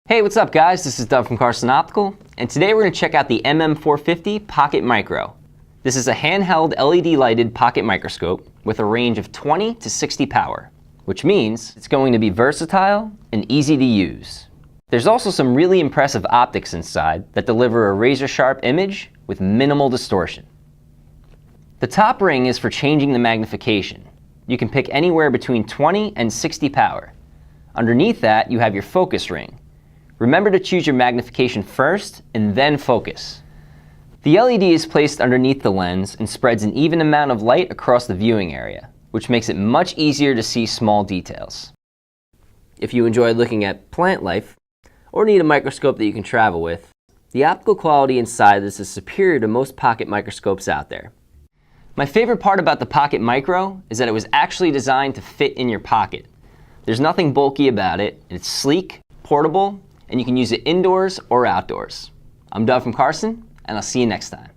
Hey, what's up guys? This is Doug from Carson Optical, and today we're going to check out the MM-450 Pocket Micro. This is a handheld LED lighted pocket microscope with a range of 20 to 60 power, which means it's going to be versatile and easy to use. There's also some really impressive optics inside that deliver a razor sharp image with minimal distortion. The top ring is for changing the magnification. You can pick anywhere between 20 and 60 power. Underneath that, you have your focus ring. Remember to choose your magnification first and then focus. The LED is placed underneath the lens and spreads an even amount of light across the viewing area, which makes it much easier to see small details. If you enjoy looking at plant life, or need a microscope that you can travel with, the optical quality inside this is superior to most pocket microscopes out there. My favorite part about the Pocket Micro is that it was actually designed to fit in your pocket. There's nothing bulky about it, it's sleek, portable, and you can use it indoors or outdoors. I'm Doug from Carson, and I'll see you next time.